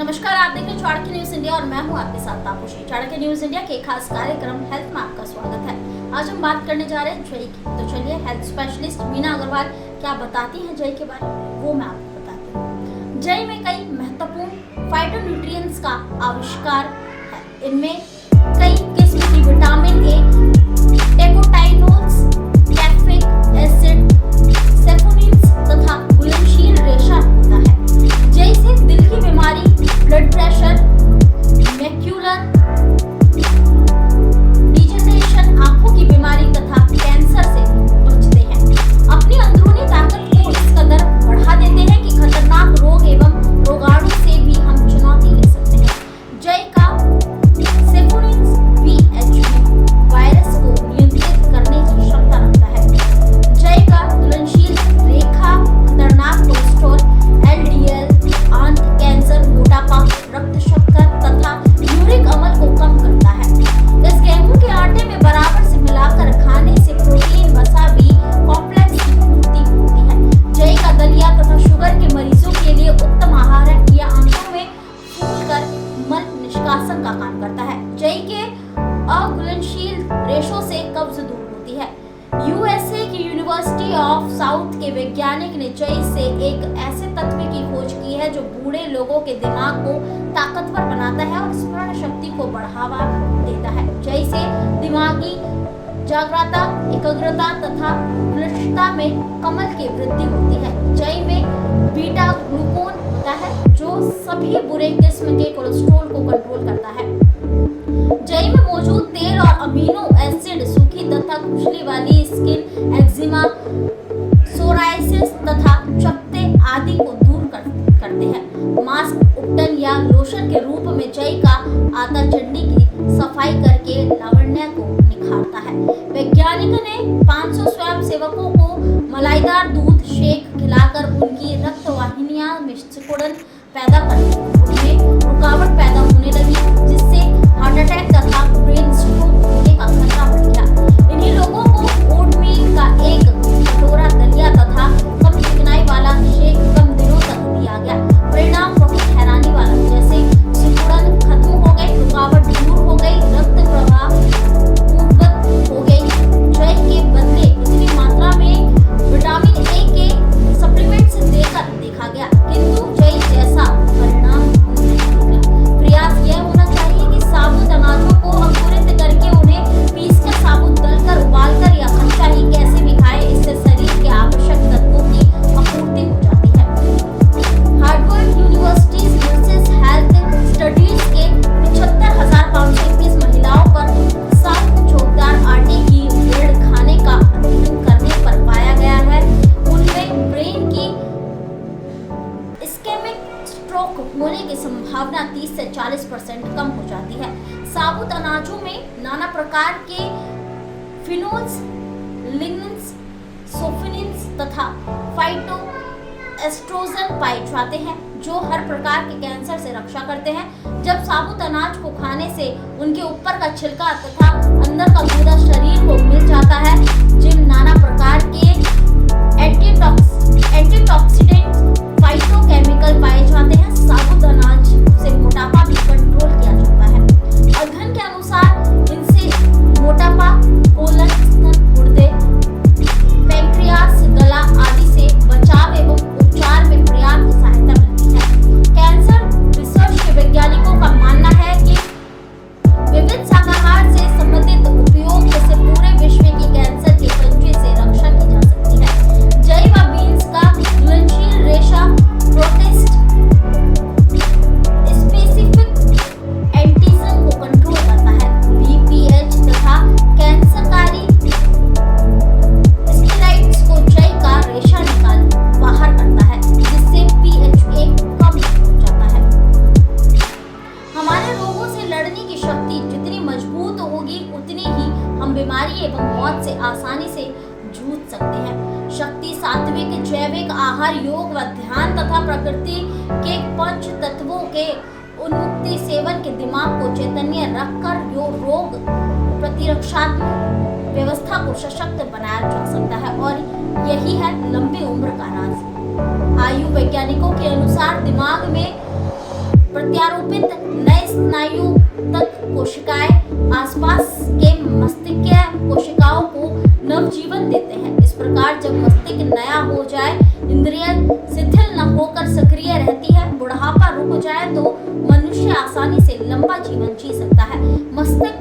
नमस्कार, आप देख रहे हैं चाणक्य न्यूज इंडिया और मैं हूं आपके साथ तापुशी। चाणक्य न्यूज इंडिया के खास कार्यक्रम हेल्थ में आपका स्वागत है। आज हम बात करने जा रहे हैं जय की। तो चलिए, हेल्थ स्पेशलिस्ट मीना अग्रवाल क्या बताती हैं जय के बारे में, वो मैं आपको बताती हूँ। जय में कई महत्वपूर्ण फाइटोन्यूट्रिएंट्स का आविष्कार है। इनमें कई किस्म की विटामिन ए, टेकोटाइनोल्स, कैफिक एसिड, सेफोनिन्स तथा घुलनशील रेशा होता है। जय से दिल की बीमारी, ब्लड प्रेशर, मैक्यूलर डिजेनरेशन, आंखों की बीमारी तथा कैंसर से बचते हैं। अपनी अंदरूनी ताकत को इस कदर बढ़ा देते हैं कि खतरनाक रोग एवं रोगाणु से भी हम चुनौती ले सकते हैं। जय का सेफोनिन्स BHB वायरस को नियंत्रित करने की क्षमता रखता है। जय का घुलनशील रेखा खतरनाक कोलेस्ट्रॉल, LDL, आंत कैंसर, मोटापा, रक्त शक्कर तथा यूरिक अम्ल को कम करता है। इस गेहूं के आटे में बराबर से मिलाकर खाने से प्रोटीन, वसा भी कॉम्प्लेक्स की पूर्ति होती है। जय का दलिया तथा शुगर के मरीजों के लिए उत्तम आहार है। यह आंतों में फूलकर मल निष्कासन का काम करता है। जय के अघुलनशील रेशों से कब्ज दूर होती है। USA की यूनिवर्सिटी ऑफ साउथ के वैज्ञानिक ने जय से एक ऐसे तत्व की खोज की है जो बूढ़े लोगों के दिमाग को ताकतवर बनाता है और स्मरण शक्ति को बढ़ावा देता है। जय से दिमागी जागरूकता, एकाग्रता तथा दृढ़ता में कमल की वृद्धि होती है। जय में बीटा ग्लूकोन होता है जो सभी बुरे किस्म के कोलेस्ट्रॉल को कंट्रोल करता है। जय में मौजूद तेल और अमीनो एसिड सूखी तथा खुजली वाली स्किन, एक्जिमा, सोरायसिस तथा चकत्ते आदि को दूर करते हैं। मास्क, उपटन या लोशन के रूप में जय का आटा चड्डी की सफाई करके लावण्य को निखारता है। वैज्ञानिकों ने 500 स्वयंसेवकों को मलाईदार दूध शेक खिलाकर उनकी रक्त वाहिनियां में सिकुड़न पैदा कर उनमें रुकावट पैदा होने लगी, जिससे हार्ट अटैक तथा ब्रेन स्ट्रोक होने का खतरा बढ़ गया। इन्हीं लोगों को ओटमील का एक कटोरा दलिया तथा कम चिकनाई वाला शेक कम दिनों तक दिया गया। परिणाम बहुत हैरानी वाला, जैसे सिकुड़न खत्म हो गई, रुकावट दूर हो गई, रक्त प्रवाह पूर्ववत हो गई। जय के बदले इतनी मात्रा में विटामिन ए के सप्लीमेंट्स देकर देखा गया, किंतु जय जैसा परिणाम नहीं निकला। प्रयास यह होना चाहिए कि साबुत अनाजों को अंकुरित करके उन्हें पीसकर साबुत दलकर उबालकर या कच्चा ही कैसे भी खाए, इससे शरीर के आवश्यक तत्वों की आपूर्ति हो जाती है। Harvard university versus health studies के 75,521 महिलाओं पर साफ चोकदार आटे की ब्रेड खाने का अध्ययन करने पर पाया गया है उनमें ब्रेन की इस्केमिक स्ट्रोक होने की संभावना 30 से 40% कम हो जाती है। साबुत अनाजों में नाना प्रकार के फिनोल्स, लिग्निन्स, सोफिनिन्स तथा फाइटो एस्ट्रोजन पाए जाते हैं जो हर प्रकार के कैंसर से रक्षा करते हैं। जब साबुत अनाज को खाने से उनके ऊपर का छिलका तथा अंदर का गूदा शरीर को मिल जाता है, जिनमें नाना प्रकार के एंटीऑक्सीडेंट्स, फाइटोकेमिकल पाए जाते हैं। साबुत अनाज से मोटापा भी कंट्रोल किया जाता है। अध्ययन के अनुसार इनसे मोटापा, कोलन, स्तन, गुर्दे, पैंक्रियास, गला आदि से बचाव एवं उपचार में पर्याप्त सहायता मिलती है। कैंसर रिसर्च के वैज्ञानिकों का मानना है कि विविध शाकाहार से संबंधित उपयोग से पूरे विश्व की कैंसर के पंजे से रक्षा की जा सकती है। जय व बीन्स का घुलनशील रेशा प्रोटेस्ट स्पेसिफिक एंटीजन को कंट्रोल करता है। BPH तथा कैंसरकारी स्टेरॉइड्स को जय का रेशा निकाल बाहर करता है, जिससे PHA कम हो जाता है। हमारे रोगों से लड़ने की शक्ति जितनी मजबूत होगी, उतनी ही हम बीमारी एवं मौत से आसानी से जूझ सकते हैं। शक्ति, सात्विक, जैविक आहार, योग व ध्यान तथा प्रकृति के पंच तत्वों के उन्मुक्ति सेवन के दिमाग को चैतन्य रखकर रोग प्रतिरक्षात्मक व्यवस्था को सशक्त बनाया जा सकता है और यही है लंबी उम्र का राज। आयु वैज्ञानिकों के अनुसार दिमाग में प्रत्यारोपित नए स्नायु तक कोशिकाएं आसपास के मस्तिष्क कोशिकाओं को नवजीवन देते हैं। इस प्रकार जब मस्तिष्क नया हो जाए, इंद्रिय शिथिल न होकर सक्रिय रहती है, बुढ़ापा रुक जाए तो मनुष्य आसानी से लंबा जीवन जी सकता है। मस्तिष्क